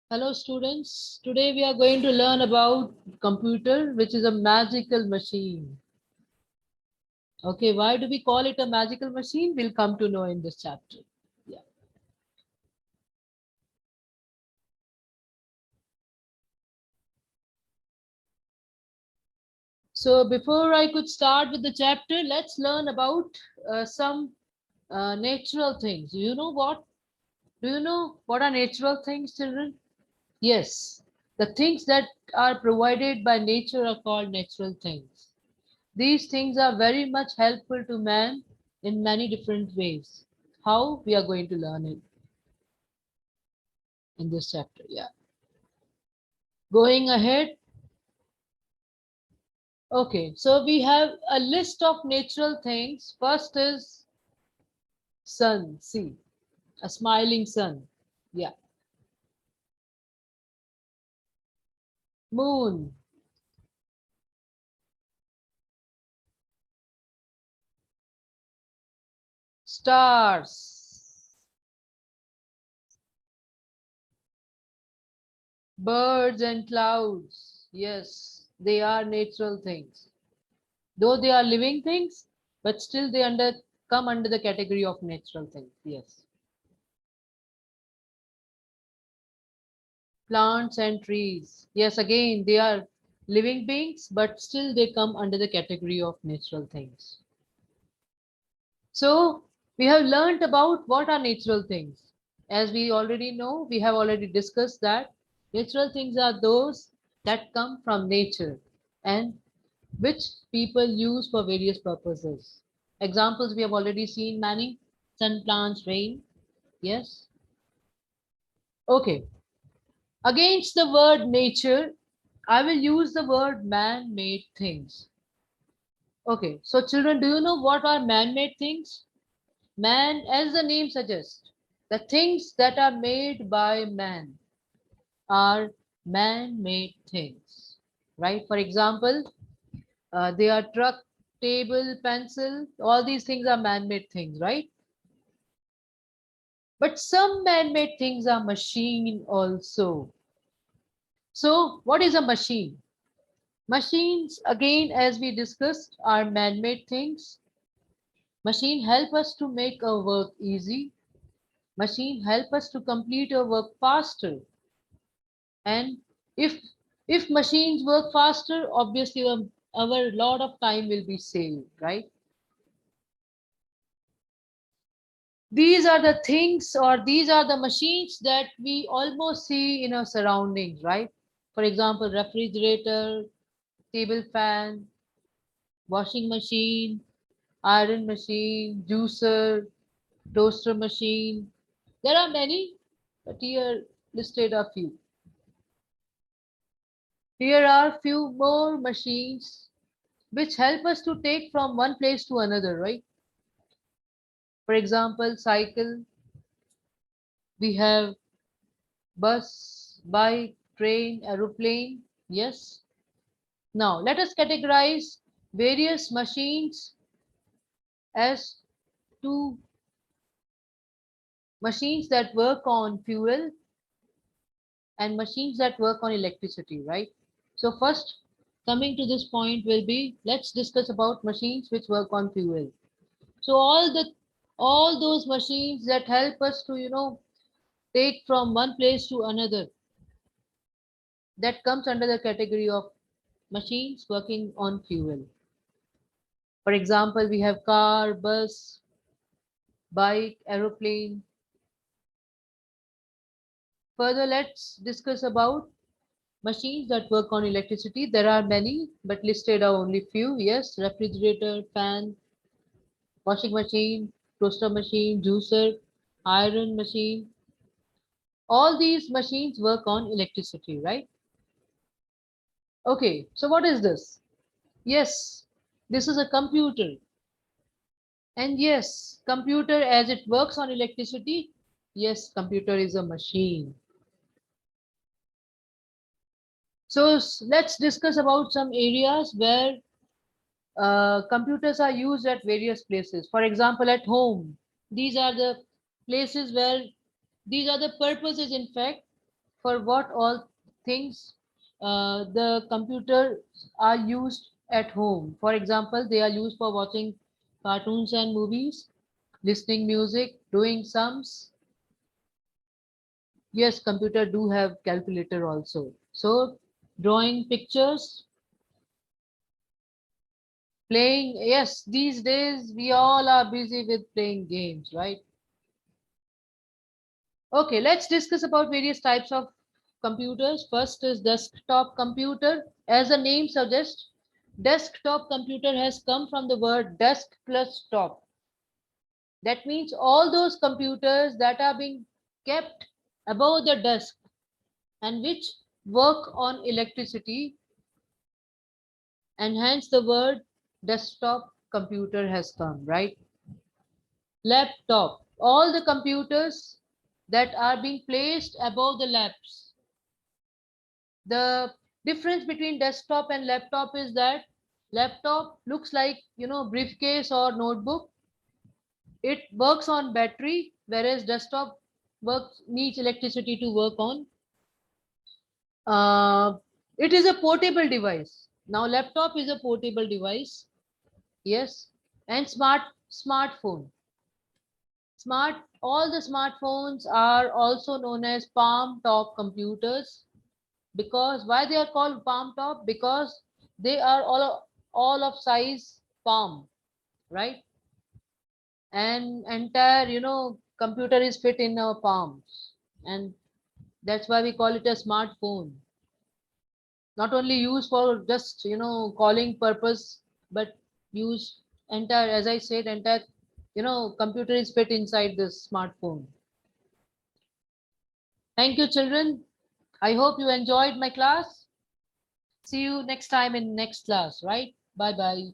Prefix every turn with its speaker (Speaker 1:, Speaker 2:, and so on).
Speaker 1: Hello students, today we are going to learn about computer, which is a magical machine. Okay, why do we call it a magical machine? We'll come to know in this chapter. Yeah. So before I could start with the chapter, let's learn about some natural things. You know what? Do you know what are natural things, children? Yes, the things that are provided by nature are called natural things. These things are very much helpful to man in many different ways. How we are going to learn it in this chapter. Yeah. Going ahead. Okay. So we have a list of natural things. First is sun. See, a smiling sun. Yeah. Moon, stars, birds and clouds. Yes, they are natural things. Though they are living things, but still they come under the category of natural things. Yes. Plants and trees. Yes, again, they are living beings, but still they come under the category of natural things. So, we have learnt about what are natural things. As we already know, we have already discussed that natural things are those that come from nature and which people use for various purposes. Examples we have already seen many: sun, plants, rain. Yes. Okay. Against the word nature, I will use the word man-made things. Okay, so children, do you know what are man-made things? Man, as the name suggests, the things that are made by man are man-made things, right? For example, they are truck, table, pencil, all these things are man-made things, right? But some man-made things are machine also. So, what is a machine? Machines, again, as we discussed, are man-made things. Machine help us to make our work easy. Machine help us to complete our work faster. And if if machines work faster, obviously our lot of time will be saved, right? These are the things, or these are the machines that we almost see in our surroundings, right? For example, refrigerator, table fan, washing machine, iron machine, juicer, toaster machine. There are many, but here listed a few. Here are few more machines which help us to take from one place to another, right? For example, cycle, we have bus, bike, train, aeroplane. Yes. Now, let us categorize various machines as two: machines that work on fuel and machines that work on electricity, right? So first, coming to this point will be, let's discuss about machines which work on fuel. So all those machines that help us to, take from one place to another, that comes under the category of machines working on fuel. For example, we have car, bus, bike, aeroplane. Further, let's discuss about machines that work on electricity. There are many, but listed are only few. Yes, refrigerator, fan, washing machine, toaster machine, juicer, iron machine. All these machines work on electricity, right? Okay, so what is this? Yes, this is a computer. And yes, computer as it works on electricity, yes, computer is a machine. So let's discuss about some areas where computers are used at various places. For example, at home, these are the places where these are the purposes, in fact, for what all things the computers are used at home. For example, they are used for watching cartoons and movies, listening music, doing sums. Yes, computer do have calculator also. So drawing pictures, playing. Yes, these days we all are busy with playing games, right? Okay, let's discuss about various types of computers. First is desktop computer. As the name suggests, desktop computer has come from the word desk plus top. That means all those computers that are being kept above the desk and which work on electricity, and hence the word desktop computer has come, right? Laptop. All the computers that are being placed above the laps. The difference between desktop and laptop is that laptop looks like, briefcase or notebook. It works on battery, whereas desktop works needs electricity to work on. Uh, it is a portable device. Now, laptop is a portable device. Yes, and smartphone. All the smartphones are also known as palm top computers. Because why they are called palm top? Because they are all of size palm, right? And entire computer is fit in our palms, and that's why we call it a smartphone. Not only used for just calling purpose, but use entire, as I said, entire computer is fit inside this smartphone. Thank you, children. I hope you enjoyed my class. See you next time in next class, right? Bye bye.